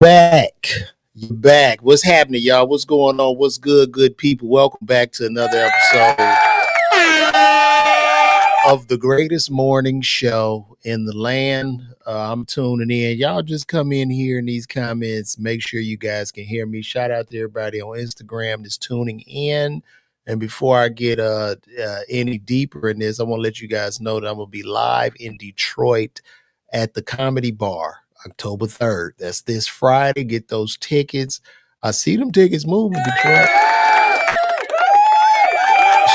back. You back. What's happening, y'all? What's going on? What's good people? Welcome back to another episode of the greatest morning show in the land. I'm tuning in. Y'all just come in here in these comments. Make sure you guys can hear me. Shout out to everybody on Instagram that's tuning in. And before I get any deeper in this, I want to let you guys know that I'm going to be live in Detroit at the Comedy Bar, October 3rd. That's this Friday. Get those tickets. I see them tickets moving, Detroit.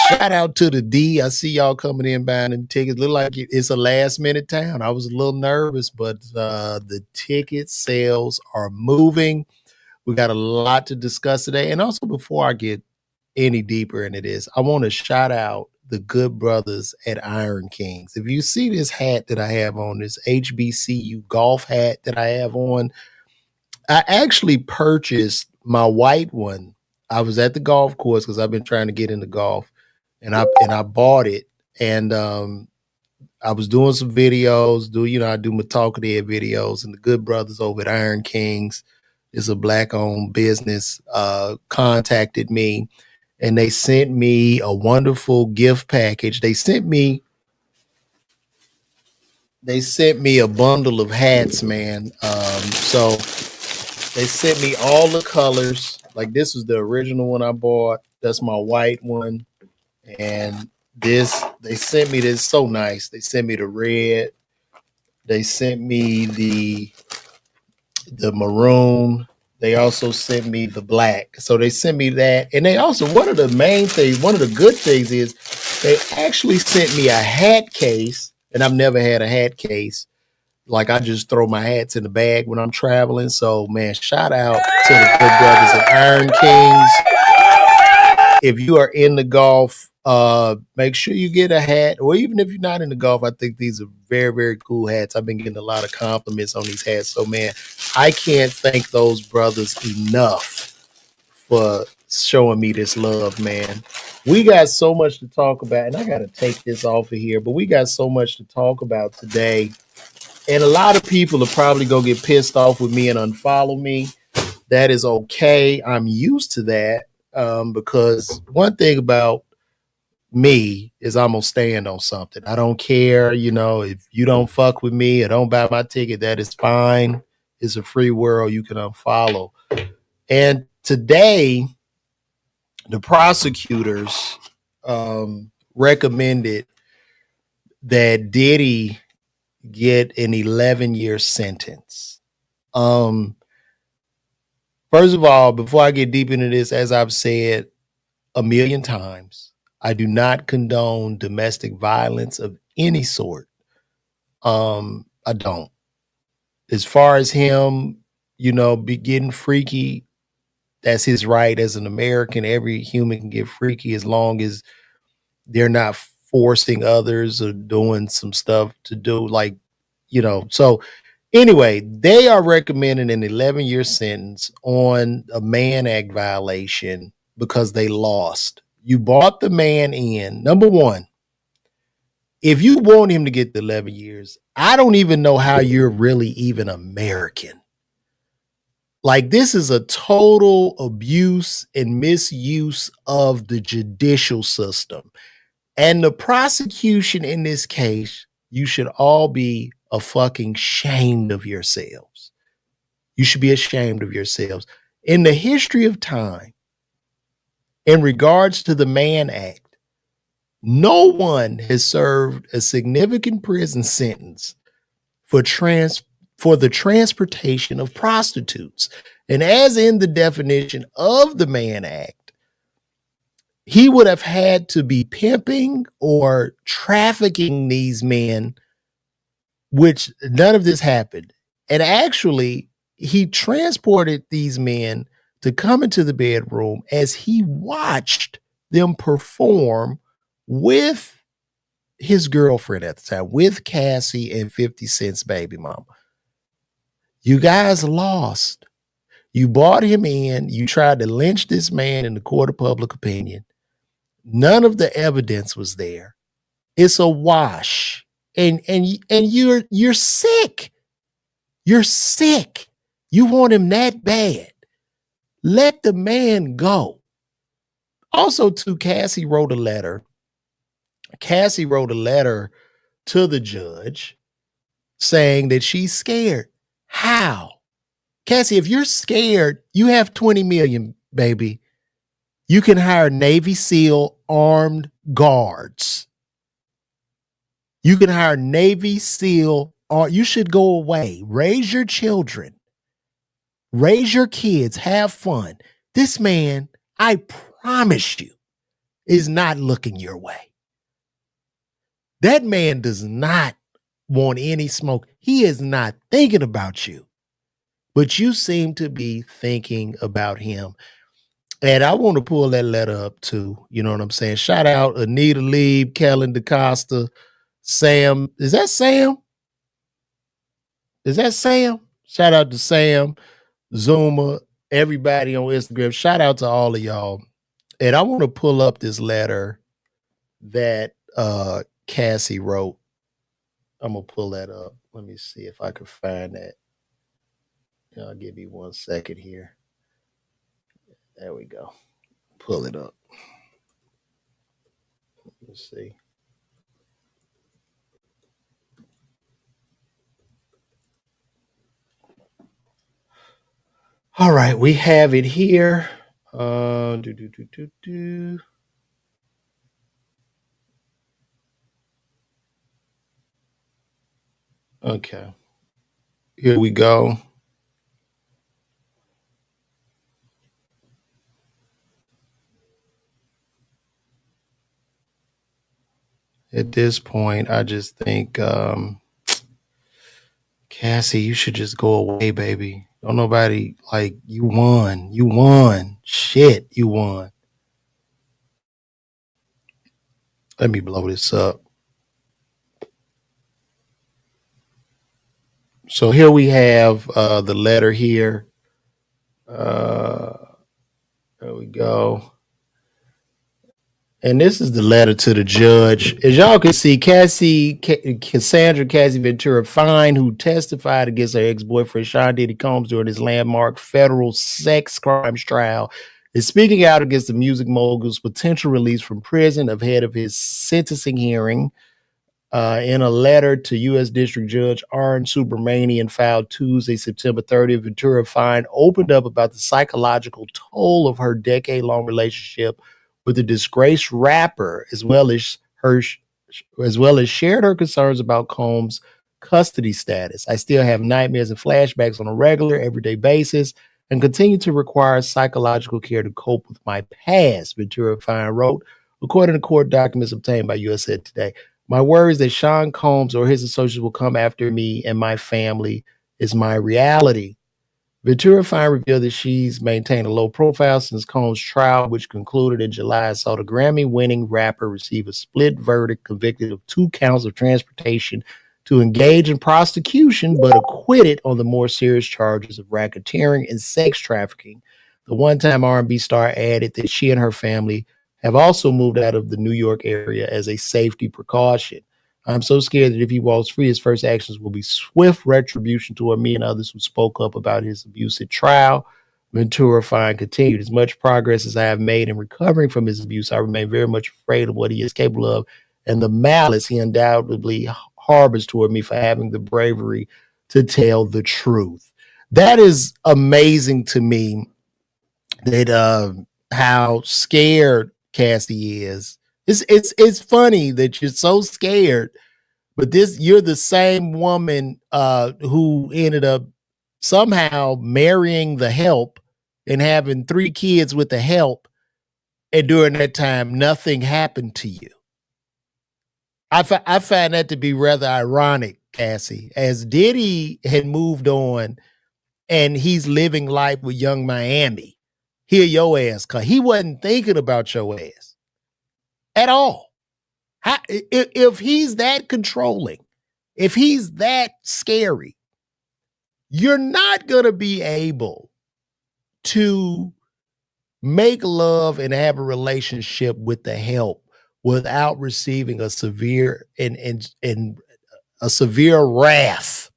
Shout out to the D. I see y'all coming in buying them tickets. Look like it's a last minute town. I was a little nervous, but the ticket sales are moving. We got a lot to discuss today. And also, before I get any deeper into this, I want to shout out the good brothers at Iron Kings. If you see this hat that I have on, this HBCU golf hat that I have on, I actually purchased my white one. I was at the golf course because I've been trying to get into golf, and I bought it. And I was doing some videos. I do my talking head videos, and the good brothers over at Iron Kings, is a black-owned business, contacted me. And they sent me a wonderful gift package. They sent me a bundle of hats, man. So they sent me all the colors. Like, this was the original one I bought. That's my white one. And this, they sent me this, so nice. They sent me the red. They sent me the maroon. They also sent me the black. So they sent me that. And they also, one of the good things is they actually sent me a hat case. And I've never had a hat case. Like, I just throw my hats in the bag when I'm traveling. So, man, shout out to the good brothers at Iron Kings. If you are in the golf, make sure you get a hat. Or even if you're not in the golf, I think these are very, very cool hats. I've been getting a lot of compliments on these hats. So, man, I can't thank those brothers enough for showing me this love, man. We got so much to talk about, and I got to take this off of here, but we got so much to talk about today. And a lot of people are probably going to get pissed off with me and unfollow me. That is okay. I'm used to that, because one thing about me is I'm going to stand on something. I don't care, if you don't fuck with me or don't buy my ticket, that is fine. It's a free world. You can unfollow. And today, the prosecutors recommended that Diddy get an 11-year sentence. First of all, before I get deep into this, as I've said a million times, I do not condone domestic violence of any sort. I don't. As far as him, be getting freaky, that's his right as an American. Every human can get freaky as long as they're not forcing others or doing some stuff to do, So anyway, they are recommending an 11-year sentence on a Mann Act violation because they lost. You bought the man in. Number one, if you want him to get the 11 years, I don't even know how you're really even American. Like, this is a total abuse and misuse of the judicial system. And the prosecution in this case, you should all be fucking ashamed of yourselves. You should be ashamed of yourselves. In the history of time, in regards to the Mann Act, no one has served a significant prison sentence for the transportation of prostitutes. And as in the definition of the Mann Act, he would have had to be pimping or trafficking these men, which none of this happened. And actually, he transported these men to come into the bedroom as he watched them perform with his girlfriend at the time, with Cassie and 50 Cent's baby mama. You guys lost. You bought him in. You tried to lynch this man in the court of public opinion. None of the evidence was there. It's a wash. And you're sick. You're sick. You want him that bad. Let the man go. Also, too, Cassie wrote a letter. Cassie wrote a letter to the judge saying that she's scared. How? Cassie, if you're scared, you have 20 million, baby. You can hire Navy SEAL armed guards. You can hire Navy SEAL, or you should go away. Raise your children. Raise your kids. Have fun. This man, I promise you, is not looking your way. That man does not want any smoke. He is not thinking about you, but you seem to be thinking about him. And I want to pull that letter up too. You know what I'm saying? Shout out Anita Lieb, Kellen DaCosta, Sam. Is that Sam? Is that Sam? Shout out to Sam, Zuma, everybody on Instagram. Shout out to all of y'all. And I want to pull up this letter that Cassie wrote. I'm gonna pull that up. Let me see if I can find that. Y'all give me 1 second here. There we go. Pull it up. Let's see. All right, we have it here. Okay. Here we go. At this point, I just think, Cassie, you should just go away, baby. Don't nobody, like, you won. You won. Shit, you won. Let me blow this up. So here we have the letter here. There we go. And this is the letter to the judge. As y'all can see, Cassandra Cassie Ventura Fine, who testified against her ex-boyfriend Sean Diddy Combs during his landmark federal sex crimes trial, is speaking out against the music mogul's potential release from prison ahead of his sentencing hearing. In a letter to U.S. District Judge Arn Subramanian filed Tuesday, September 30th, Ventura Fine opened up about the psychological toll of her decade-long relationship with the disgraced rapper, as well as shared her concerns about Combs' custody status. I still have nightmares and flashbacks on a regular, everyday basis, and continue to require psychological care to cope with my past, Ventura Fine wrote, according to court documents obtained by USA Today. My worries that Sean Combs or his associates will come after me and my family is my reality. Ventura Fine revealed that she's maintained a low profile since Combs' trial, which concluded in July, saw the Grammy-winning rapper receive a split verdict, convicted of 2 counts of transportation to engage in prostitution, but acquitted on the more serious charges of racketeering and sex trafficking. The one-time R&B star added that she and her family have also moved out of the New York area as a safety precaution. I'm so scared that if he walks free, his first actions will be swift retribution toward me and others who spoke up about his abuse at trial. Ventura Fine continued, as much progress as I have made in recovering from his abuse, I remain very much afraid of what he is capable of and the malice he undoubtedly harbors toward me for having the bravery to tell the truth. That is amazing to me, that how scared Cassie is. It's funny that you're so scared, but you're the same woman who ended up somehow marrying the help and having 3 kids with the help, and during that time nothing happened to you. I find that to be rather ironic, Cassie, as Diddy had moved on and he's living life with Young Miami. Here your ass, cause he wasn't thinking about your ass at all. If he's that controlling, if he's that scary, you're not going to be able to make love and have a relationship with the help without receiving a severe and a severe wrath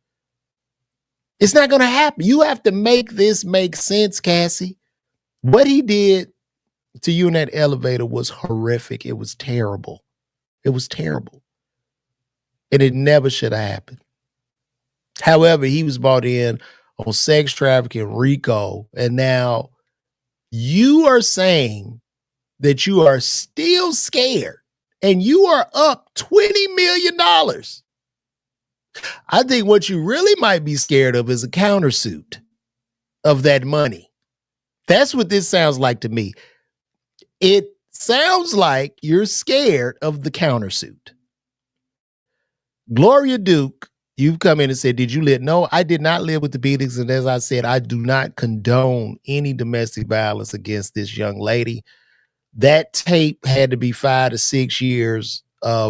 It's not going to happen. You have to make this make sense, Cassie. What he did to you in that elevator was horrific. It was terrible. It was terrible. And it never should have happened. However, he was brought in on sex trafficking, RICO, and now you are saying that you are still scared and you are up $20 million. I think what you really might be scared of is a countersuit of that money. That's what this sounds like to me. It sounds like you're scared of the countersuit. Gloria Duke, you've come in and said, did you live? No, I did not live with the Diddys. And as I said, I do not condone any domestic violence against this young lady. That tape had to be 5 to 6 years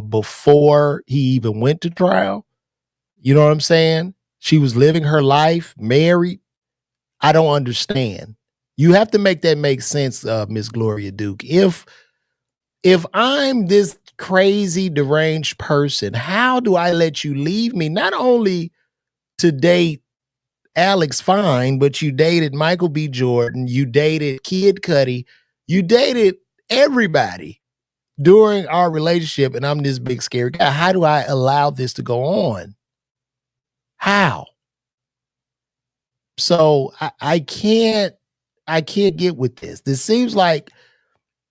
before he even went to trial. You know what I'm saying? She was living her life, married. I don't understand. You have to make that make sense, Miss Gloria Duke. If I'm this crazy, deranged person, how do I let you leave me? Not only to date Alex Fine, but you dated Michael B. Jordan, you dated Kid Cudi, you dated everybody during our relationship, and I'm this big scary guy. How do I allow this to go on? How? So I can't get with this. This seems like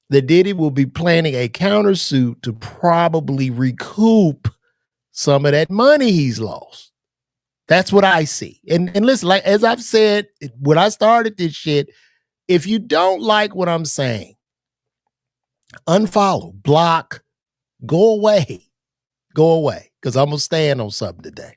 the Diddy will be planning a countersuit to probably recoup some of that money he's lost. That's what I see. And listen, like as I've said, when I started this shit, if you don't like what I'm saying, unfollow, block, go away, because I'm gonna stand on something today.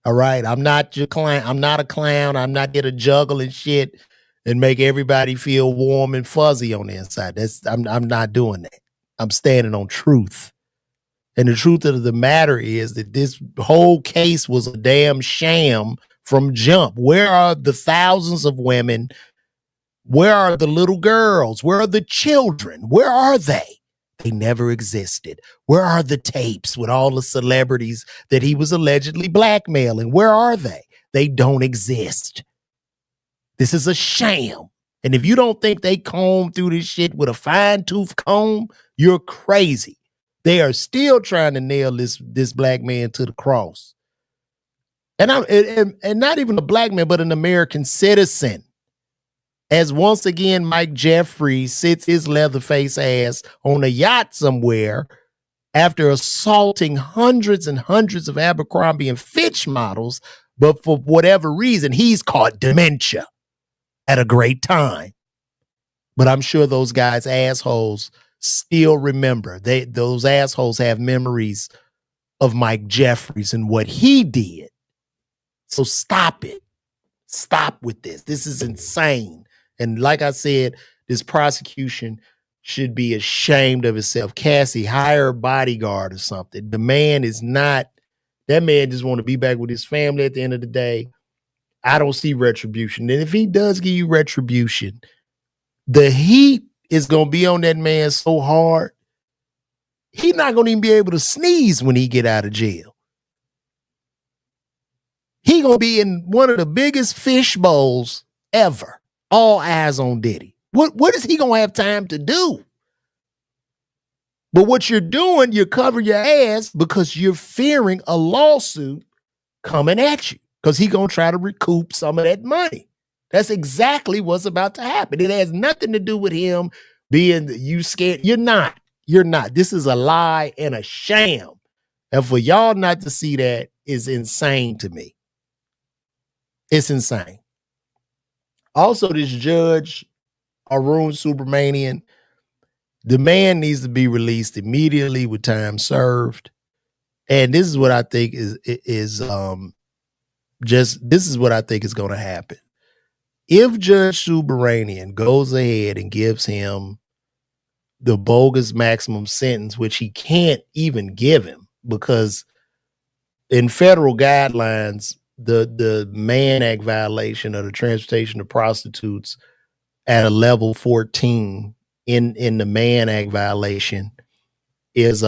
All right, I'm not your client. I'm not a clown. I'm not here to juggle and shit and make everybody feel warm and fuzzy on the inside. I'm not doing that. I'm standing on truth. And the truth of the matter is that this whole case was a damn sham from jump. Where are the thousands of women? Where are the little girls? Where are the children? Where are they? They never existed. Where are the tapes with all the celebrities that he was allegedly blackmailing? Where are they? They don't exist. This is a sham. And if you don't think they combed through this shit with a fine-tooth comb, you're crazy. They are still trying to nail this black man to the cross. And not even a black man, but an American citizen. As once again, Mike Jeffries sits his leatherface ass on a yacht somewhere after assaulting hundreds and hundreds of Abercrombie and Fitch models, but for whatever reason, he's caught dementia at a great time. But I'm sure those guys, assholes, still remember. Those assholes have memories of Mike Jeffries and what he did. So stop it. Stop with this. This is insane. And like I said, this prosecution should be ashamed of itself. Cassie, hire a bodyguard or something. The man is not, that man just want to be back with his family at the end of the day. I don't see retribution. And if he does give you retribution, the heat is going to be on that man so hard, he's not going to even be able to sneeze when he get out of jail. He going to be in one of the biggest fish bowls ever. All eyes on Diddy. What is he going to have time to do? But what you're doing, you're covering your ass because you're fearing a lawsuit coming at you because he's going to try to recoup some of that money. That's exactly what's about to happen. It has nothing to do with him being you scared. You're not. This is a lie and a sham. And for y'all not to see that is insane to me. It's insane. Also, this judge, Arun Subramanian, the man needs to be released immediately with time served. And this is what I think is what I think is going to happen. If Judge Subramanian goes ahead and gives him the bogus maximum sentence, which he can't even give him because in federal guidelines, the Mann Act violation of the transportation of prostitutes at a level 14 in the Mann Act violation is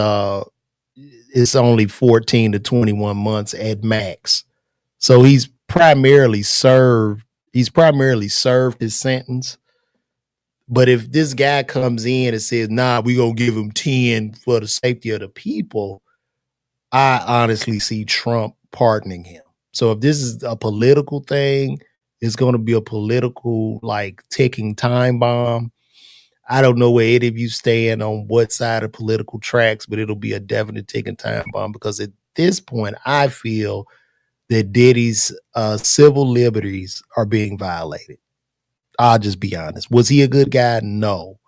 it's only 14 to 21 months at max. So he's primarily served his sentence. But if this guy comes in and says, nah, we're going to give him 10 for the safety of the people, I honestly see Trump pardoning him. So if this is a political thing, it's going to be a political, like, ticking time bomb. I don't know where any of you stand on what side of political tracks, but it'll be a definite ticking time bomb, because at this point, I feel that Diddy's civil liberties are being violated. I'll just be honest. Was he a good guy? No.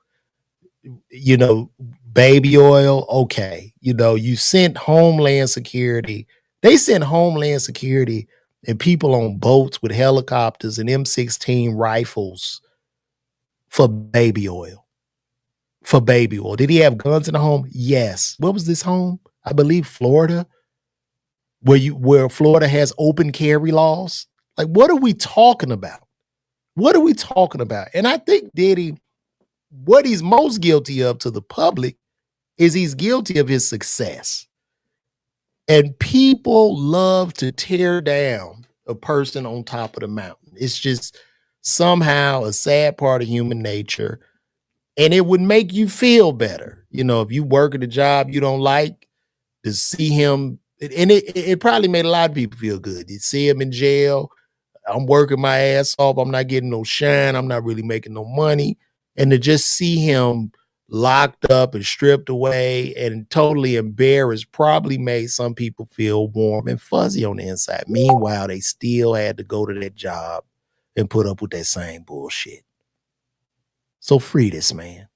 You know, baby oil, okay. You know, you sent Homeland Security. They sent Homeland Security and people on boats with helicopters and M16 rifles for baby oil. For baby oil. Did he have guns in the home? Yes. What was this home? I believe Florida, where Florida has open carry laws. Like, what are we talking about? What are we talking about? And I think Diddy, what he's most guilty of to the public is he's guilty of his success. And people love to tear down a person on top of the mountain. It's just somehow a sad part of human nature. And it would make you feel better. You know, if you work at a job you don't like, to see him, and it probably made a lot of people feel good. You see him in jail. I'm working my ass off. I'm not getting no shine. I'm not really making no money. And to just see him locked up and stripped away and totally embarrassed probably made some people feel warm and fuzzy on the inside. Meanwhile, they still had to go to that job and put up with that same bullshit. So free this man.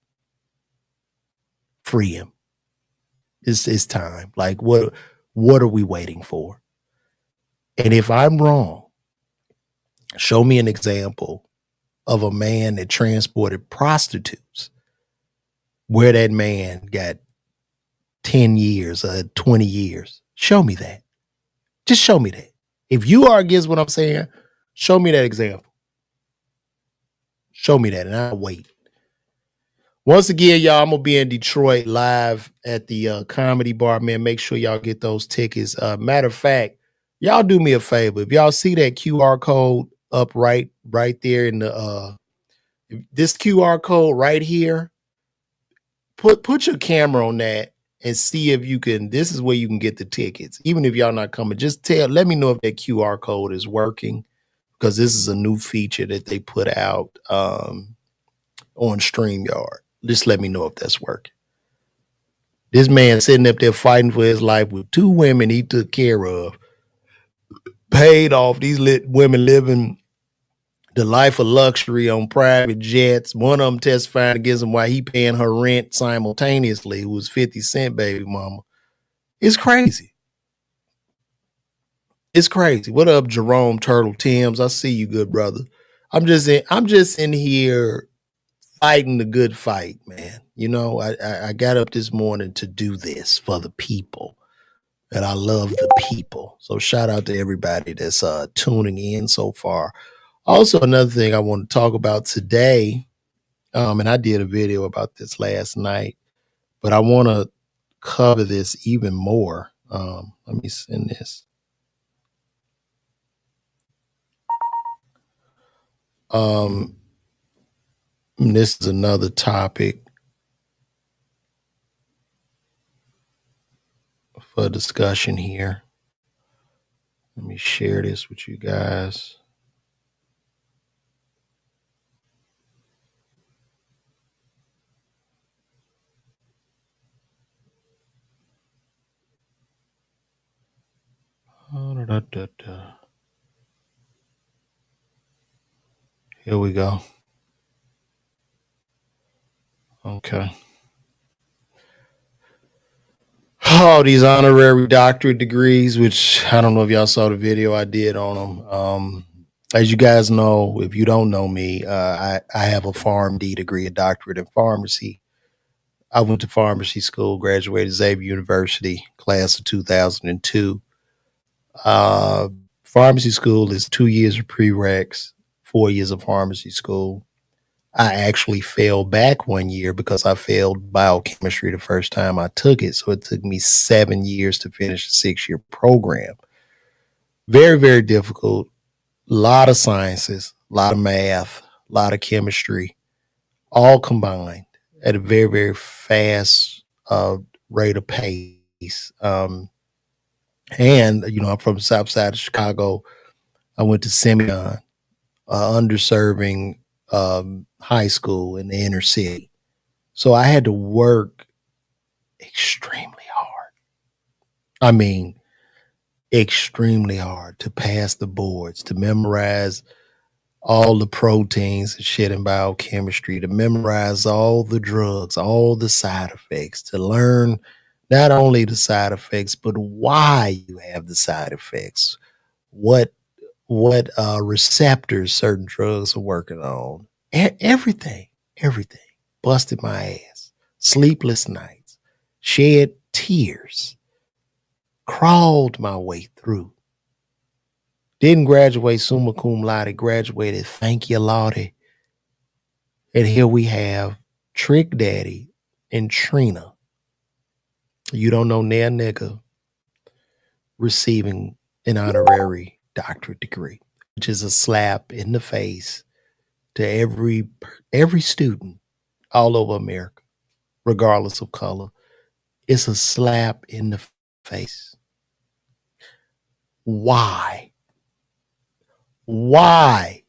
Free him. It's time. Like, what are we waiting for? And if I'm wrong, show me an example of a man that transported prostitutes where that man got 10 years or 20 years. Show me that. Just show me that. If you are against what I'm saying, show me that example. Show me that, and I'll wait. Once again, y'all, I'm going to be in Detroit live at the Comedy Bar, man. Make sure y'all get those tickets. Matter of fact, y'all do me a favor. If y'all see that QR code up right there in the this QR code right here, put your camera on that and see if you can. This is where you can get the tickets. Even if y'all not coming, just let me know if that QR code is working, because this is a new feature that they put out on StreamYard. Just let me know if that's working. This man sitting up there fighting for his life with 2 women he took care of, paid off. These women living the life of luxury on private jets. One of them testifying against him while he paying her rent simultaneously, who was 50 Cent baby mama. It's crazy. It's crazy. What up, Jerome Turtle Timms? I see you, good brother. I'm just in here fighting the good fight, man. You know, I got up this morning to do this for the people, and I love the people. So shout out to everybody that's tuning in so far. Also, another thing I want to talk about today, and I did a video about this last night, but I want to cover this even more. Let me send this. This is another topic for discussion here. Let me share this with you guys. Here we go. Okay. Oh, these honorary doctorate degrees, which I don't know if y'all saw the video I did on them. As you guys know, if you don't know me, I have a PharmD degree, a doctorate in pharmacy. I went to pharmacy school, graduated Xavier University, class of 2002. Pharmacy school is 2 years of prereqs, 4 years of pharmacy school. I actually fell back 1 year because I failed biochemistry the first time I took it. So it took me 7 years to finish a 6-year program. Very, very difficult. A lot of sciences, a lot of math, a lot of chemistry, all combined at a very, very fast rate of pace. And, I'm from the south side of Chicago. I went to Simeon, underserving high school in the inner city. So I had to work extremely hard. I mean, extremely hard to pass the boards, to memorize all the proteins and shit in biochemistry, to memorize all the drugs, all the side effects, to learn not only the side effects, but why you have the side effects, what receptors certain drugs are working on, everything, everything. Busted my ass, sleepless nights, shed tears, crawled my way through. Didn't graduate summa cum laude, graduated thank you, Lordy. And here we have Trick Daddy and Trina. You don't know near nigga receiving an honorary doctorate degree, which is a slap in the face to every student all over America, regardless of color. It's a slap in the face. Why? Why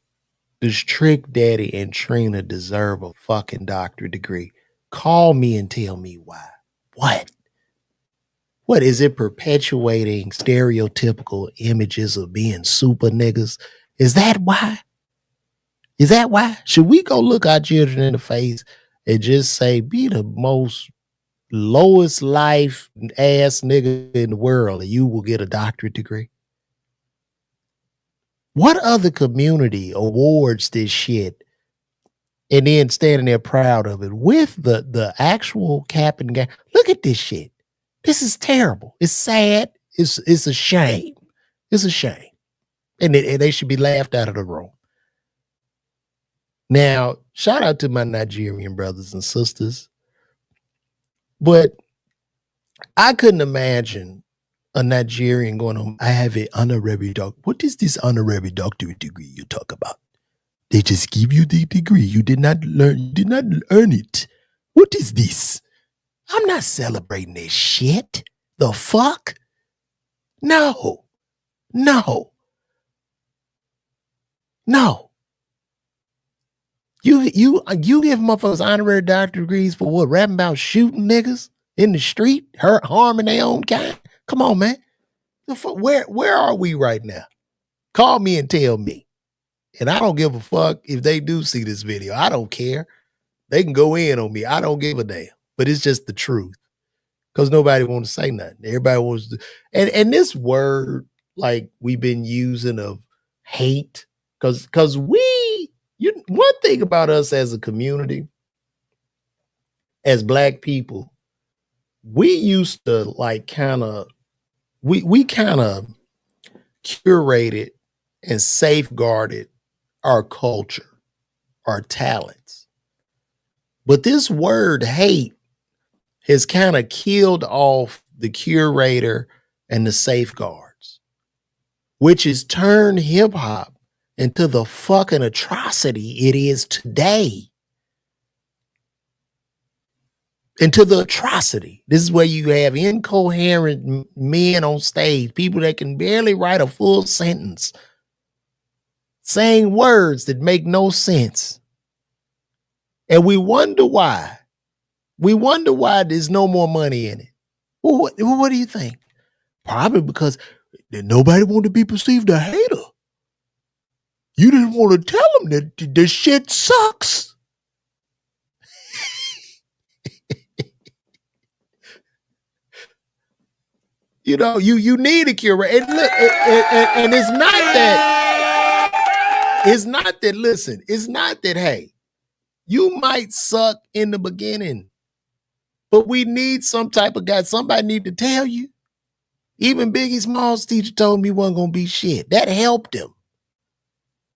does Trick Daddy and Trina deserve a fucking doctorate degree? Call me and tell me why. What? What is it, perpetuating stereotypical images of being super niggas? Is that why? Is that why? Should we go look our children in the face and just say, be the most lowest life ass nigga in the world and you will get a doctorate degree? What other community awards this shit and then standing there proud of it with the actual cap and gown? Look at this shit. This is terrible. It's sad. It's a shame. It's a shame. And they should be laughed out of the room. Now, shout out to my Nigerian brothers and sisters. But I couldn't imagine a Nigerian going home. I have an honorary doctor. What is this honorary doctorate degree you talk about? They just give you the degree. You did not earn it. What is this? I'm not celebrating this shit. The fuck? No. No. No. You give motherfuckers honorary doctorate degrees for what? Rapping about shooting niggas in the street, harming their own kind? Come on, man. Where are we right now? Call me and tell me. And I don't give a fuck if they do see this video. I don't care. They can go in on me. I don't give a damn. But it's just the truth. Because nobody wants to say nothing. Everybody wants to. And this word, like we've been using of hate, because one thing about us as a community, as Black people, we used to like kind of, we kind of curated and safeguarded our culture, our talents. But this word hate has kind of killed off the curator and the safeguards, which has turned hip hop into the fucking atrocity it is today. Into the atrocity. This is where you have incoherent men on stage, people that can barely write a full sentence, saying words that make no sense. And we wonder why. We wonder why there's no more money in it. Well, what do you think? Probably because nobody wanted to be perceived a hater. You didn't want to tell them that this shit sucks. You know, you need a curator. And look, and it's not that, listen, it's not that, hey, you might suck in the beginning, but we need some type of guy. Somebody need to tell you. Even Biggie Smalls' teacher told me he wasn't going to be shit. That helped him.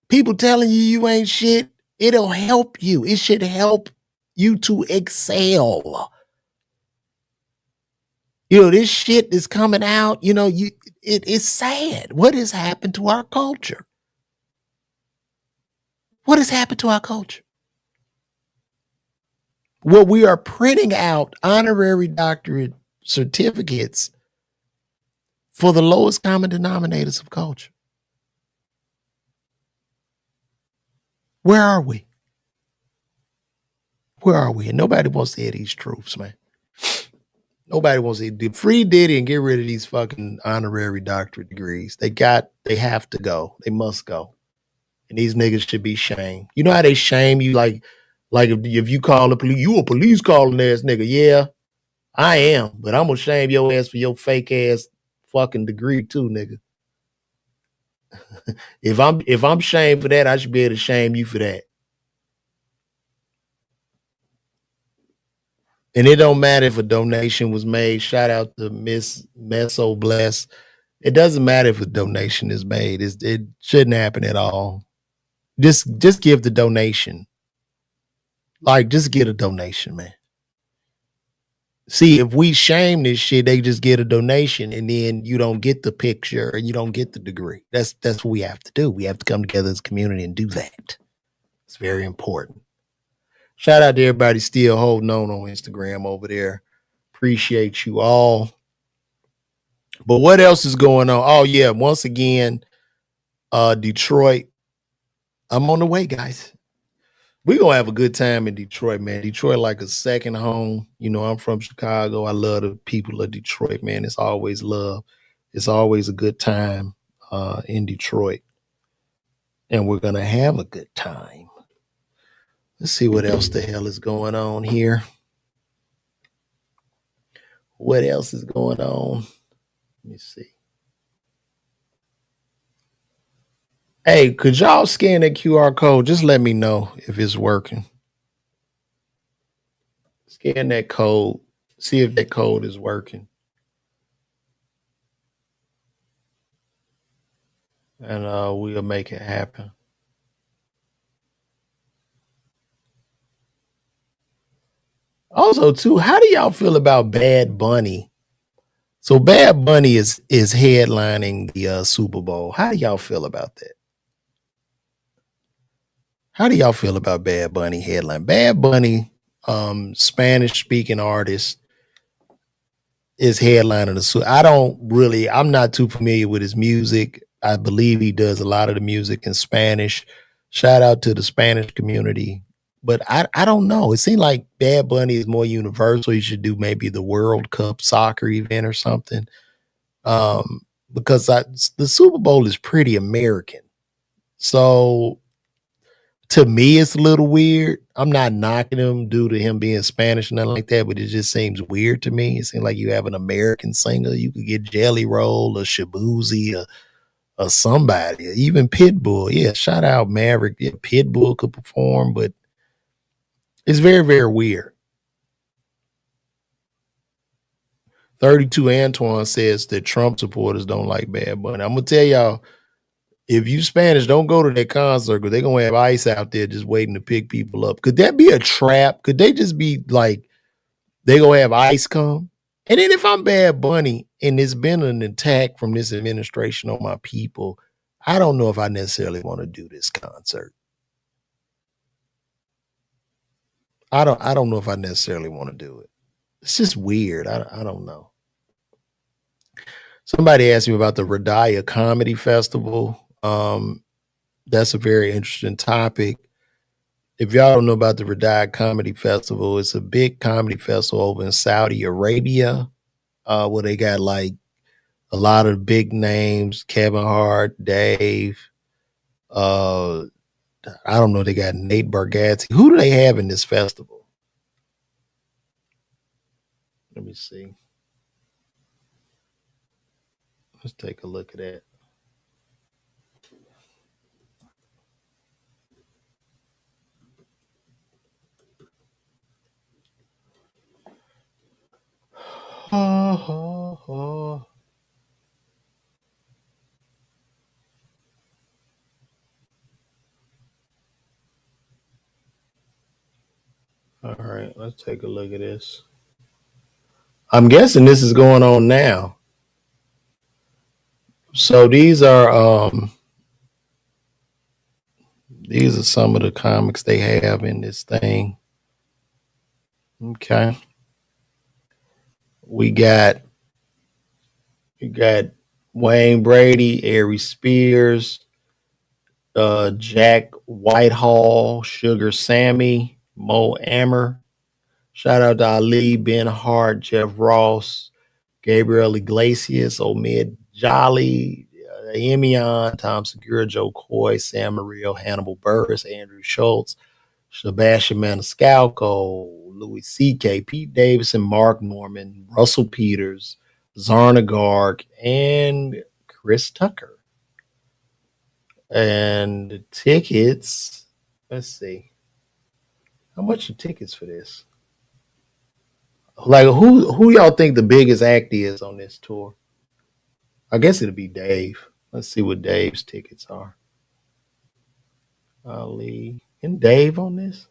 People telling you ain't shit, it'll help you. It should help you to excel. You know, this shit is coming out, you know, it's sad. What has happened to our culture? What has happened to our culture? Well, we are printing out honorary doctorate certificates for the lowest common denominators of culture. Where are we? Where are we? And nobody wants to hear these truths, man. Nobody wants to free Diddy and get rid of these fucking honorary doctorate degrees. They have to go. They must go. And these niggas should be shamed. You know how they shame you? Like if you call the police, you a police calling ass nigga. Yeah, I am. But I'm gonna shame your ass for your fake ass fucking degree too, nigga. If I'm shamed for that, I should be able to shame you for that. And it don't matter if a donation was made. Shout out to Miss Meso Bless. It doesn't matter if a donation is made. It shouldn't happen at all. Just give the donation. Like, just get a donation, man. See, if we shame this shit, they just get a donation and then you don't get the picture and you don't get the degree. That's what we have to do. We have to come together as a community and do that. It's very important. Shout out to everybody still holding on Instagram over there. Appreciate you all. But what else is going on? Oh, yeah. Once again, Detroit. I'm on the way, guys. We're going to have a good time in Detroit, man. Detroit like a second home. You know, I'm from Chicago. I love the people of Detroit, man. It's always love. It's always a good time in Detroit. And we're going to have a good time. Let's see what else the hell is going on here. What else is going on? Let me see. Hey, could y'all scan that QR code? Just let me know if it's working. Scan that code. See if that code is working. And we'll make it happen. Also, too, how do y'all feel about Bad Bunny? So Bad Bunny is headlining the Super Bowl. How do y'all feel about that? How do y'all feel about Bad Bunny headline? Bad Bunny, Spanish speaking artist, is headlining the Super. I'm not too familiar with his music. I believe he does a lot of the music in Spanish. Shout out to the Spanish community. But I don't know. It seems like Bad Bunny is more universal. He should do maybe the World Cup soccer event or something. Because the Super Bowl is pretty American. So to me, it's a little weird. I'm not knocking him due to him being Spanish or nothing like that, but it just seems weird to me. It seems like you have an American singer. You could get Jelly Roll or Shabuzi or somebody, even Pitbull. Yeah, shout out Maverick. Yeah, Pitbull could perform, but it's very, very weird. 32 Antoine says that Trump supporters don't like Bad Bunny. I'm gonna tell y'all, if you Spanish, don't go to that concert because they're gonna have ICE out there just waiting to pick people up. Could that be a trap? Could they just be like they gonna have ICE come? And then if I'm Bad Bunny and there's been an attack from this administration on my people, I don't know if I necessarily want to do this concert. I don't know if I necessarily want to do it. It's just weird. I don't know. Somebody asked me about the Radaya Comedy Festival. That's a very interesting topic. If y'all don't know about the Radaya Comedy Festival, it's a big comedy festival over in Saudi Arabia, where they got like a lot of big names: Kevin Hart, Dave. I don't know. They got Nate Bargatze. Who do they have in this festival? Let me see. Let's take a look at that. All right, let's take a look at this. I'm guessing this is going on now. So these are These are some of the comics they have in this thing. Okay. We got Wayne Brady, Aries Spears, Jack Whitehall, Sugar Sammy, Mo Amer. Shout out to Ali, Ben Hart, Jeff Ross, Gabriel Iglesias, Omid Jolly, Emion, Tom Segura, Joe Coy, Sam Mario, Hannibal Burris, Andrew Schultz, Sebastian Maniscalco, Louis C.K., Pete Davidson, Mark Norman, Russell Peters, Zarna Garg, and Chris Tucker. And the tickets, let's see. How much are tickets for this? Like who y'all think the biggest act is on this tour? I guess it'll be Dave. Let's see what Dave's tickets are. Ali and Dave on this.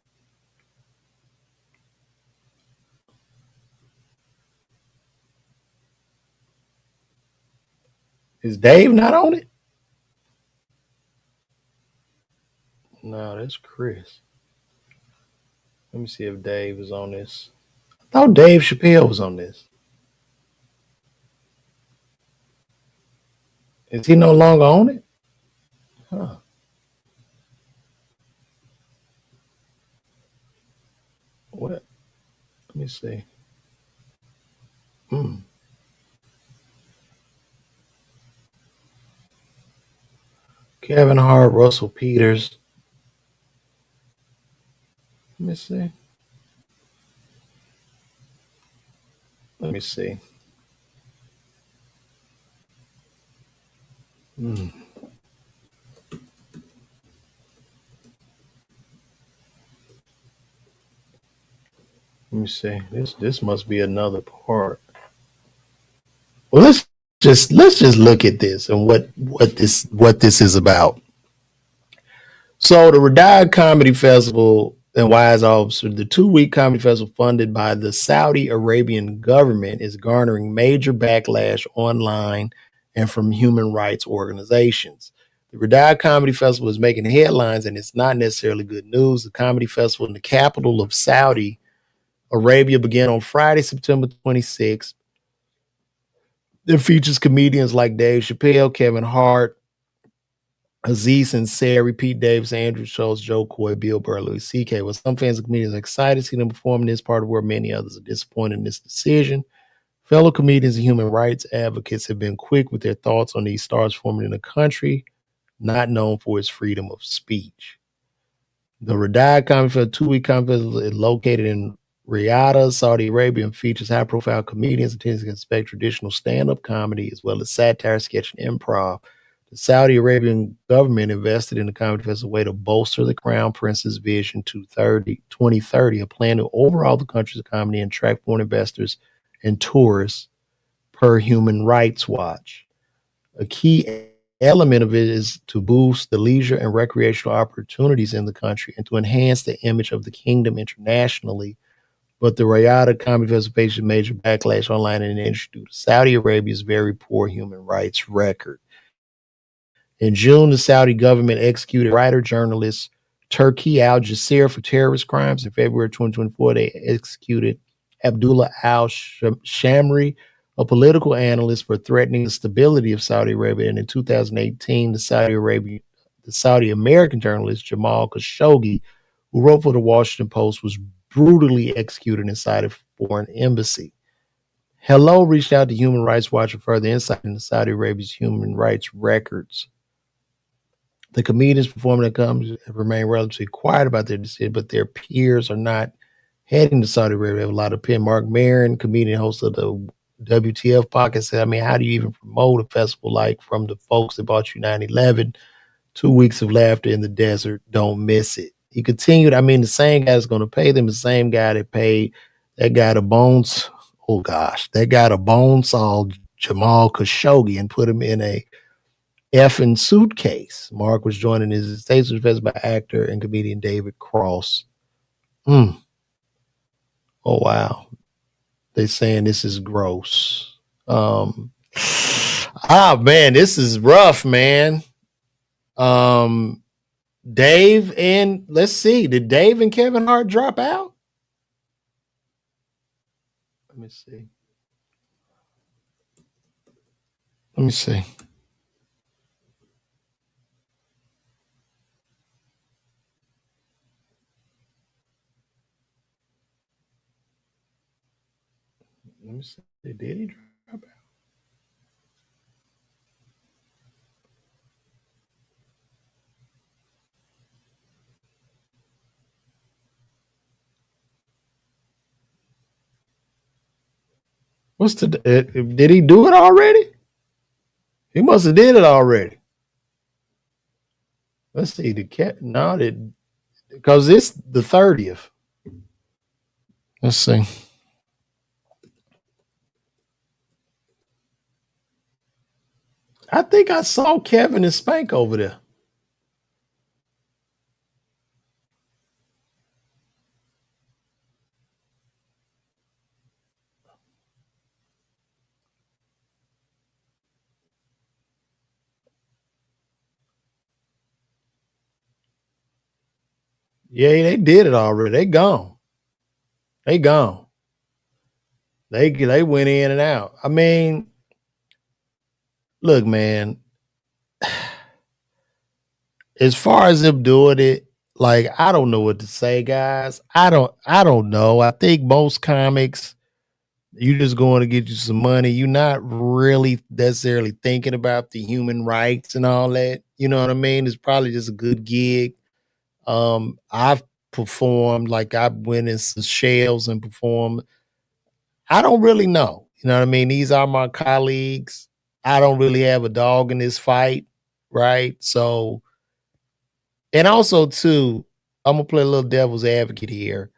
Is Dave not on it? No, that's Chris. Let me see if Dave is on this. I thought Dave Chappelle was on this. Is he no longer on it? Huh. What? Let me see. Hmm. Kevin Hart, Russell Peters. Let me see. Let me see. Hmm. Let me see. This must be another part. Well, let's just look at this and what this is about. So the Riyadh Comedy Festival and Wise Officer, the 2-week comedy festival funded by the Saudi Arabian government, is garnering major backlash online and from human rights organizations. The Riyadh Comedy Festival is making headlines, and it's not necessarily good news. The comedy festival in the capital of Saudi Arabia began on Friday, September 26th. It features comedians like Dave Chappelle, Kevin Hart, Aziz Ansari, Pete Davis, Andrew Schultz, Joe Coy, Bill Burr, Louis C.K. Well, some fans and comedians are excited to see them perform in this part of the world. Many others are disappointed in this decision. Fellow comedians and human rights advocates have been quick with their thoughts on these stars forming in a country not known for its freedom of speech. The Riyadh Comedy Festival, 2-week comedy festival, is located in Riyadh, Saudi Arabia, and features high-profile comedians attending to expect traditional stand-up comedy as well as satire, sketch, and improv. The Saudi Arabian government invested in the comedy festival as a way to bolster the Crown Prince's vision to 2030, a plan to overhaul the country's economy and attract foreign investors and tourists, per Human Rights Watch. A key element of it is to boost the leisure and recreational opportunities in the country and to enhance the image of the kingdom internationally. But the Riyadh Comedy Festival faced major backlash online in the industry due to Saudi Arabia's very poor human rights record. In June, the Saudi government executed writer journalist Turki Al Jazeera for terrorist crimes. In February 2024, they executed Abdullah Al Shamri, a political analyst, for threatening the stability of Saudi Arabia. And in 2018, the Saudi American journalist Jamal Khashoggi, who wrote for the Washington Post, was brutally executed inside a foreign embassy. Hello reached out to Human Rights Watch for further insight into Saudi Arabia's human rights records. The comedians performing at comedy have remained relatively quiet about their decision, but their peers are not heading to Saudi Arabia. They have a lot of opinion. Mark Maron, comedian host of the WTF podcast, said, I mean, how do you even promote a festival like From the Folks That Bought You 9/11, 2 weeks of laughter in the desert, don't miss it. He continued, I mean, the same guy that's going to pay them, the same guy that paid that guy to bones, oh gosh, that guy to bonesaw Jamal Khashoggi and put him in a effing suitcase. Mark was joined in his states was by actor and comedian David Cross. Oh wow. They saying this is gross. Man, this is rough, man. Dave and let's see, did Dave and Kevin Hart drop out? Let me see. Let me see. Let me see. Did he drop out? What's the? Did he do it already? He must have did it already. Let's see. The cat. No, did because it's the 30th. Let's see. I think I saw Kevin and Spank over there. Yeah, they did it already. They gone. They gone. They went in and out. I mean, look, man. As far as them doing it, like I don't know what to say, guys. I don't know. I think most comics, you just going to get you some money. You're not really necessarily thinking about the human rights and all that. You know what I mean? It's probably just a good gig. I've performed, like I went in some shells and performed. I don't really know. You know what I mean? These are my colleagues. I don't really have a dog in this fight, right? So, and also too, I'm gonna play a little devil's advocate here.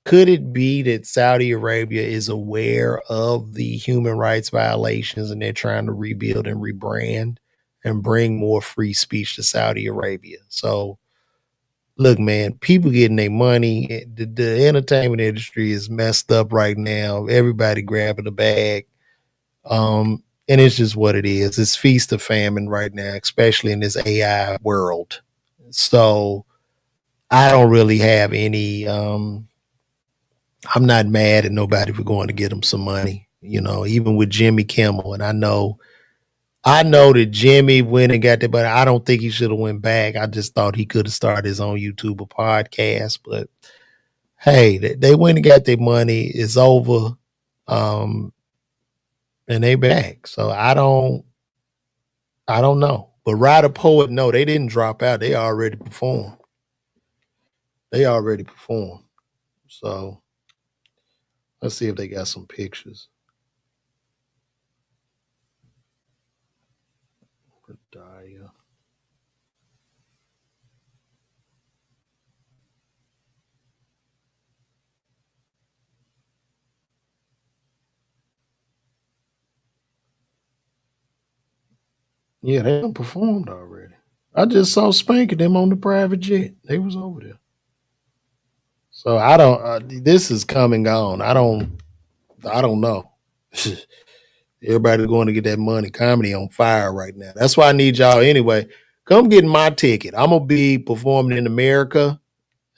Could it be that Saudi Arabia is aware of the human rights violations and they're trying to rebuild and rebrand and bring more free speech to Saudi Arabia? So, look, man, people getting their money. The entertainment industry is messed up right now. Everybody grabbing the bag. And it's just what it is. It's feast of famine right now, especially in this AI world. So I don't really have any I'm not mad at nobody for going to get them some money, even with Jimmy Kimmel. And I know that Jimmy went and got that, but I don't think he should have went back. I just thought he could have started his own YouTube or podcast. But hey, they went and got their money. It's over. Um, and they back. So I don't know. But Ryder Poet, no, they didn't drop out. They already performed. They already performed. So let's see if they got some pictures. Daya. Yeah, they done performed already. I just saw Spanking them on the private jet. They was over there. So I don't. This is coming on. I don't know. Everybody going to get that money. Comedy on fire right now. That's why I need y'all anyway. Come get my ticket. I'm gonna be performing in America.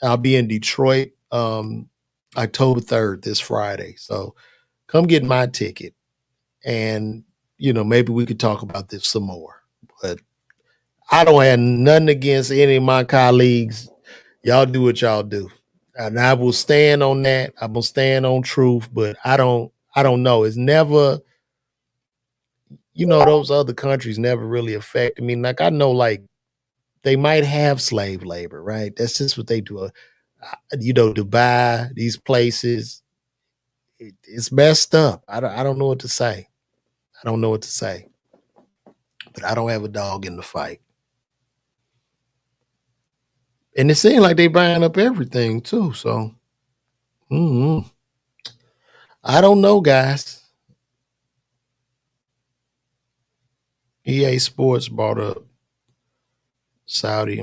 I'll be in Detroit, October 3rd, this Friday. So come get my ticket, and maybe we could talk about this some more. But I don't have nothing against any of my colleagues. Y'all do what y'all do. And I will stand on that. I will stand on truth, but I don't know. It's never, those other countries never really affected me. Like I know like they might have slave labor, right? That's just what they do. Dubai, these places, it's messed up. I don't know what to say. I don't know what to say. But I don't have a dog in the fight. And it seems like they buying up everything too. So mhm. I don't know, guys. EA Sports bought up Saudi.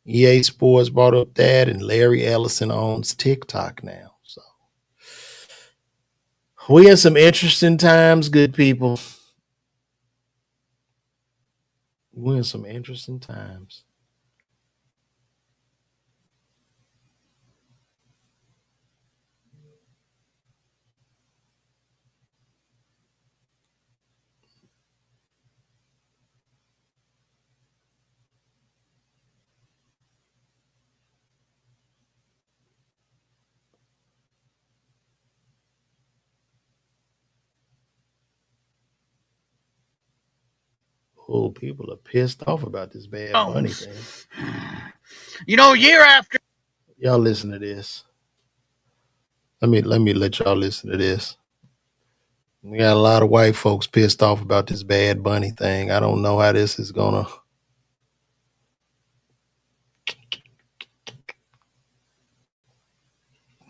EA Sports bought up that, and Larry Ellison owns TikTok now. So we in some interesting times, good people. We're in some interesting times. Oh, people are pissed off about this Bad Bunny thing. You know, year after. Y'all listen to this. Let me let y'all listen to this. We got a lot of white folks pissed off about this Bad Bunny thing. I don't know how this is gonna.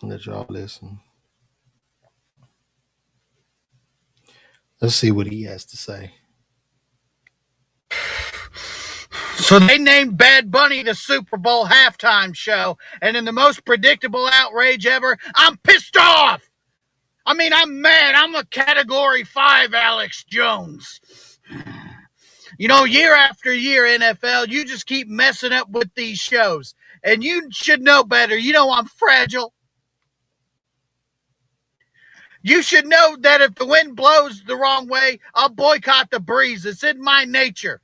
Let y'all listen. Let's see what he has to say. So they named Bad Bunny the Super Bowl halftime show, and in the most predictable outrage ever, I'm pissed off. I mean, I'm mad. I'm a Category 5 Alex Jones. You know, year after year, NFL, you just keep messing up with these shows. And you should know better. You know I'm fragile. You should know that if the wind blows the wrong way, I'll boycott the breeze. It's in my nature.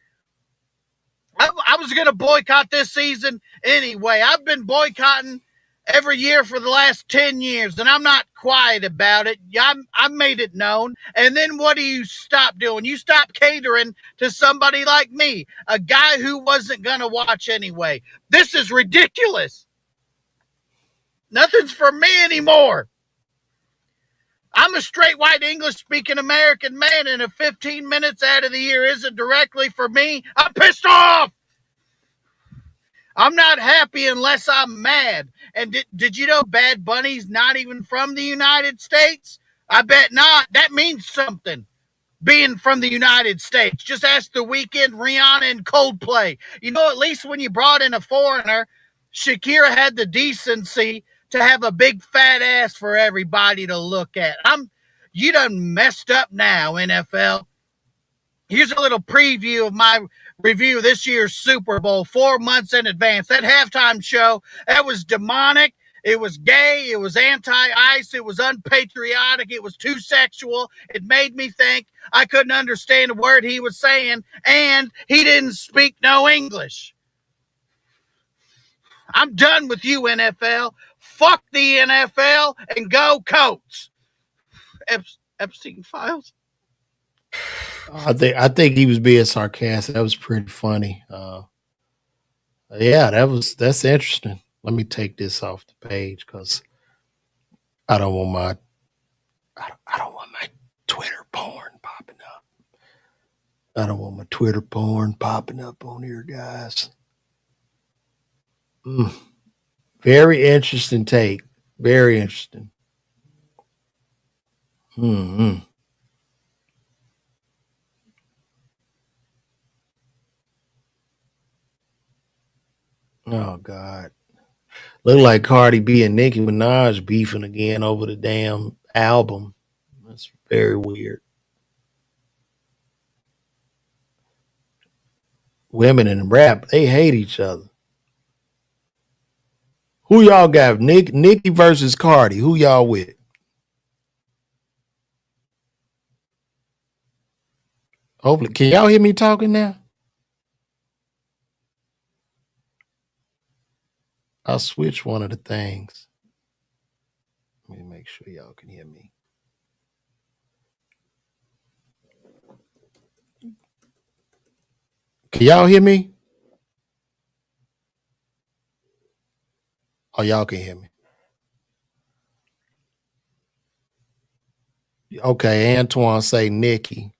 I was going to boycott this season anyway. I've been boycotting every year for the last 10 years, and I'm not quiet about it. I made it known. And then what do you stop doing? You stop catering to somebody like me, a guy who wasn't going to watch anyway. This is ridiculous. Nothing's for me anymore. I'm a straight white English speaking American man, and if 15 minutes out of the year isn't directly for me, I'm pissed off. I'm not happy unless I'm mad. And did you know Bad Bunny's not even from the United States? I bet not. That means something, being from the United States. Just ask The Weeknd, Rihanna, and Coldplay. You know, at least when you brought in a foreigner, Shakira had the decency to have a big fat ass for everybody to look at. You done messed up now, NFL. Here's a little preview of my review of this year's Super Bowl 4 months in advance. That halftime show, that was demonic. It was gay. It was anti-ICE. It was unpatriotic. It was too sexual. It made me think. I couldn't understand a word he was saying, and he didn't speak no English. I'm done with you, NFL. Fuck the NFL and go Colts. Epstein Files. I think he was being sarcastic. That was pretty funny. Yeah, that's interesting. Let me take this off the page because I don't want my Twitter porn popping up. I don't want my Twitter porn popping up on here, guys. Very interesting take. Very interesting. Hmm. Oh God. Look like Cardi B and Nicki Minaj beefing again over the damn album. That's very weird. Women in rap, they hate each other. Who y'all got? Nicki versus Cardi. Who y'all with? Hopefully, can y'all hear me talking now? I'll switch one of the things. Let me make sure y'all can hear me. Can y'all hear me? Oh, y'all can hear me. Okay, Antoine say Nicki.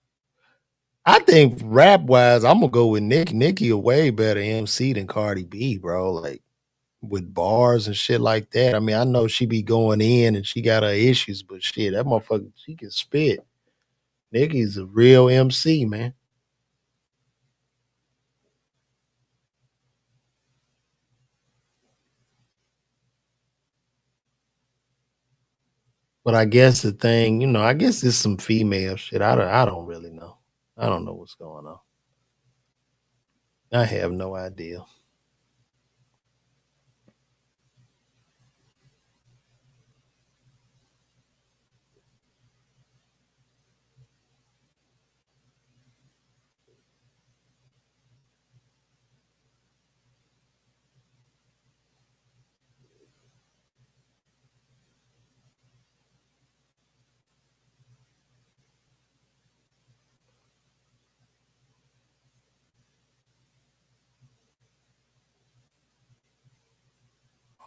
I think rap wise, I'm gonna go with Nicki. Nicki a way better MC than Cardi B, bro. Like with bars and shit like that. I mean, I know she be going in and she got her issues, but shit, that motherfucker, she can spit. Nicki's a real MC, man. But I guess the thing, I guess it's some female shit. I don't really know. I don't know what's going on. I have no idea.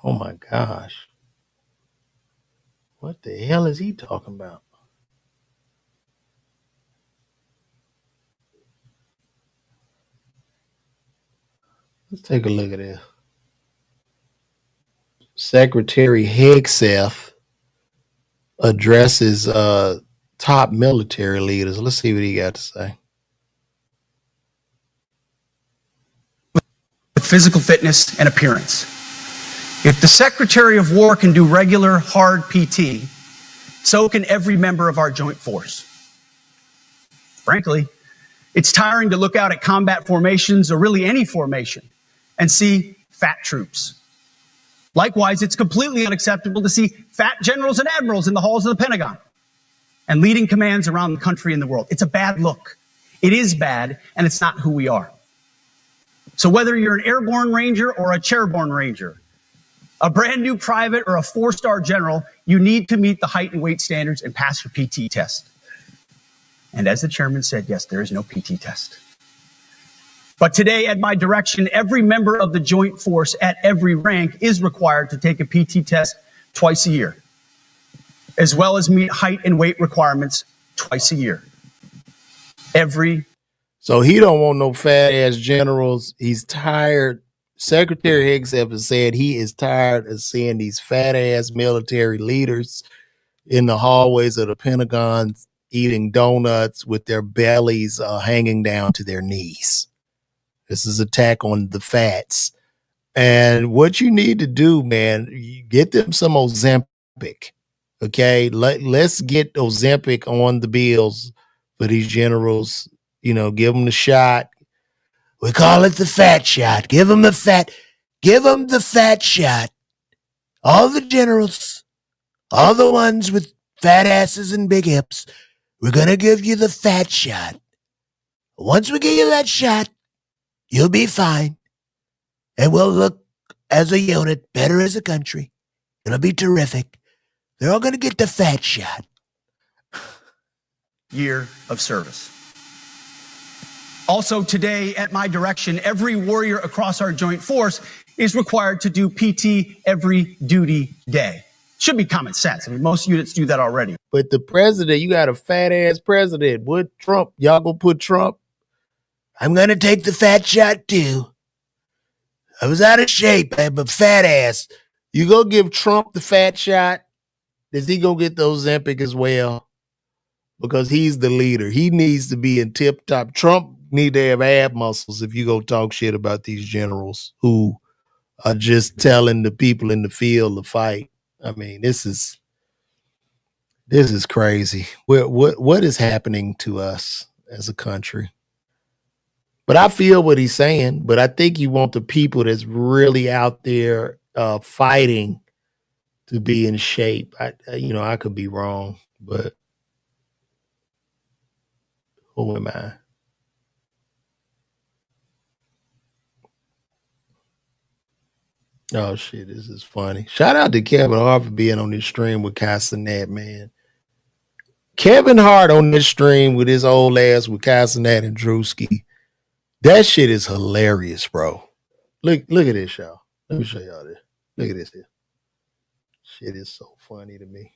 Oh my gosh. What the hell is he talking about? Let's take a look at this. Secretary Hegseth addresses top military leaders. Let's see what he got to say. With physical fitness and appearance. If the Secretary of War can do regular, hard PT, so can every member of our joint force. Frankly, it's tiring to look out at combat formations, or really any formation, and see fat troops. Likewise, it's completely unacceptable to see fat generals and admirals in the halls of the Pentagon and leading commands around the country and the world. It's a bad look. It is bad, and it's not who we are. So whether you're an airborne ranger or a chairborne ranger, a brand new private or a 4-star general, you need to meet the height and weight standards and pass your PT test. And as the chairman said, yes, there is no PT test. But today, at my direction, every member of the joint force at every rank is required to take a PT test twice a year, as well as meet height and weight requirements twice a year. So he don't want no fat ass generals. He's tired. Secretary Hegseth has said he is tired of seeing these fat ass military leaders in the hallways of the Pentagon eating donuts with their bellies hanging down to their knees. This is an attack on the fats. And what you need to do, man, you get them some Ozempic. Okay, let's get Ozempic on the bills for these generals. You know, give them the shot. We call it the fat shot. Give them the fat shot. All the generals, all the ones with fat asses and big hips, we're going to give you the fat shot. Once we give you that shot, you'll be fine. And we'll look as a unit, better as a country. It'll be terrific. They're all going to get the fat shot. Year of service. Also today, at my direction, every warrior across our joint force is required to do PT every duty day. Should be common sense. I mean, most units do that already. But the president, you got a fat ass president. What Trump? Y'all gonna put Trump? I'm gonna take the fat shot too. I was out of shape. I have a fat ass. You go give Trump the fat shot? Is he gonna get those Ozempic as well? Because he's the leader. He needs to be in tip top. Trump need to have ab muscles if you go talk shit about these generals who are just telling the people in the field to fight. I mean, this is crazy. What is happening to us as a country? But I feel what he's saying, but I think you want the people that's really out there fighting to be in shape. I could be wrong, but who am I? Oh shit, this is funny. Shout out to Kevin Hart for being on this stream with Castanet, man. Kevin Hart on this stream with his old ass with Castanet and Drewski. That shit is hilarious, bro. Look at this, y'all. Let me show y'all this. Look at this here. Shit is so funny to me.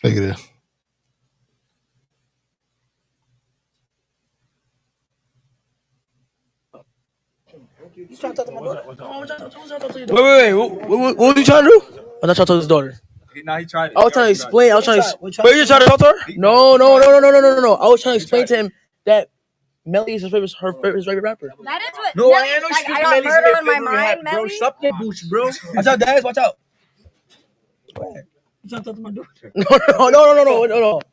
Look at this. You trying to talk to my daughter? Wait. What were you trying to do? I'm not trying to talk to his daughter. Nah, he tried. I was trying to explain. I was trying to. Wait, you trying to talk to her? No. I was trying to explain to him that Melly is her favorite rapper. That is what. No, Melly, I ain't no like, speaking I got Melly's murder favorite in my rapper, mind, bro. Melly. Stop that bullshit, bro. Watch out, Dad. Watch out. You trying to talk to my daughter? No.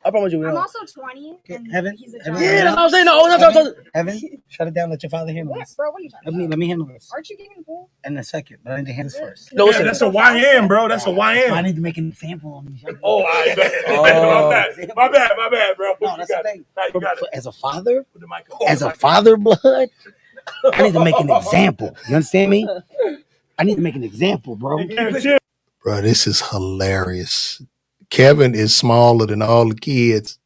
I promise you. I'm also 20. And Heaven, he's a Heaven, child. Yeah, that's what I'm saying. No, no. Heaven, shut it down. Let your father handle What, this. bro? What are you talking about? Let me handle this. Aren't you getting the pool? In a second, but I need to handle this first. No, Yeah, that's a YN, bro. That's a I YN. need to make an example on these young Oh, I bet. Oh. My bad, bro. No, that's the thing. You got it. As a father, Put the mic on. as a father, blood, I need to make an example. You understand me? I need to make an example, bro. Bro, this is hilarious. Kevin is smaller than all the kids.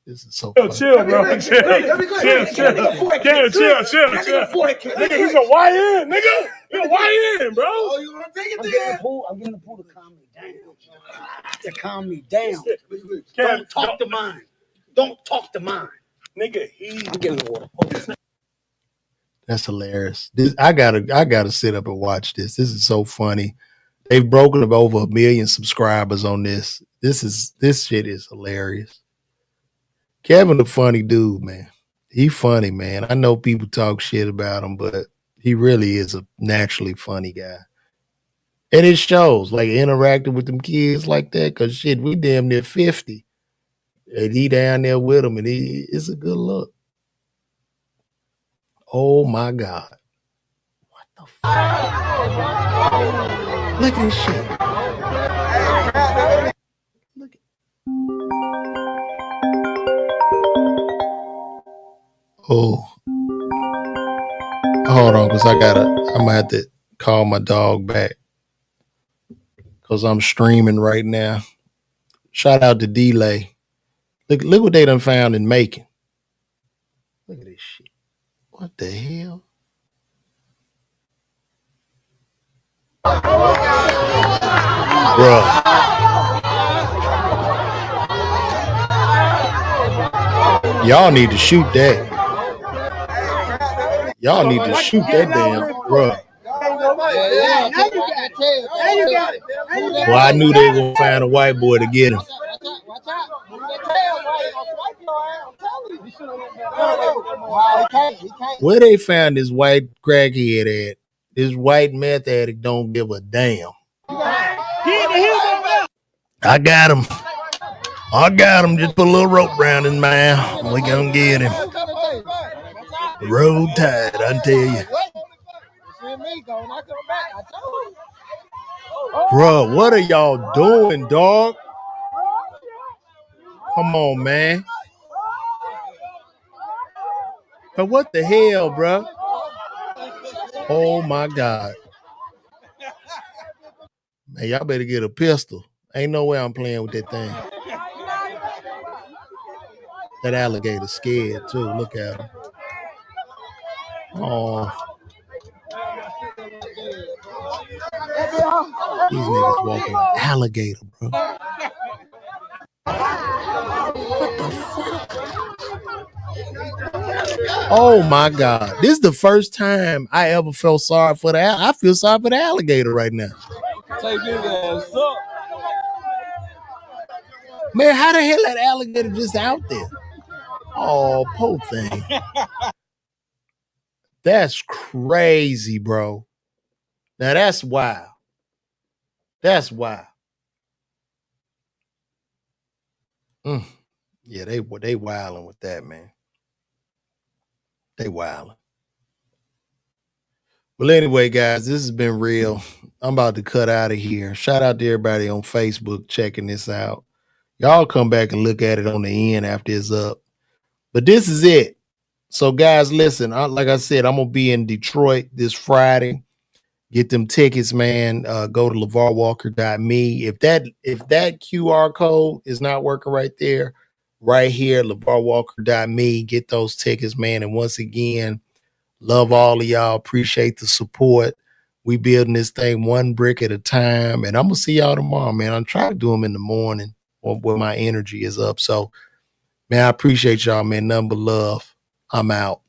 This is so funny. Chill, bro. Chill. Nigga, he's a YN, nigga. He's a YN, bro. Oh, you want to take it there? I'm getting the pool to calm me down. To calm me down. Don't talk to mine. Don't talk to mine. Nigga, I'm getting the water. That's hilarious. I gotta sit up and watch this. This is so funny. They've broken up over 1 million subscribers on this. This shit is hilarious. Kevin a funny dude, man. He funny, man. I know people talk shit about him, but he really is a naturally funny guy. And it shows, like interacting with them kids like that, because shit, we damn near 50. And he down there with them, and it's a good look. Oh my God. What the fuck? Look at this shit. Look at. Oh. Hold on, because I'm gonna have to call my dog back. Because I'm streaming right now. Shout out to Delay. Look what they done found in Macon. Look at this shit. What the hell? Bruh. Y'all need to shoot that. Y'all need to shoot that damn, bruh. Well, I knew they were going to find a white boy to get him. Where they found this white crackhead at? This white meth addict don't give a damn. I got him. Just put a little rope around his mouth. We gonna get him. Road tide, I tell you. Bro, what are y'all doing, dog? Come on, man. But what the hell, bro? Oh my God. Man, y'all better get a pistol. Ain't no way I'm playing with that thing. That alligator scared too. Look at him. Oh. These niggas walking an alligator, bro. What the fuck? Oh my God. This is the first time I ever felt sorry for I feel sorry for the alligator right now. Take his ass up. Man, how the hell that alligator just out there? Oh, poor thing. That's crazy, bro. Now that's wild. That's wild. Yeah, they wilding with that, man. They wilding. Well, anyway, guys, this has been real. I'm about to cut out of here. Shout out to everybody on Facebook checking this out. Y'all come back and look at it on the end after it's up. But this is it. So, guys, listen, like I said, I'm going to be in Detroit this Friday. Get them tickets, man. Go to LeVarWalker.me. If that QR code is not working right there, right here, LeVarWalker.me. Get those tickets, man. And once again, love all of y'all. Appreciate the support. We building this thing one brick at a time. And I'm going to see y'all tomorrow, man. I'm trying to do them in the morning where my energy is up. So, man, I appreciate y'all, man. Nothing but love. I'm out.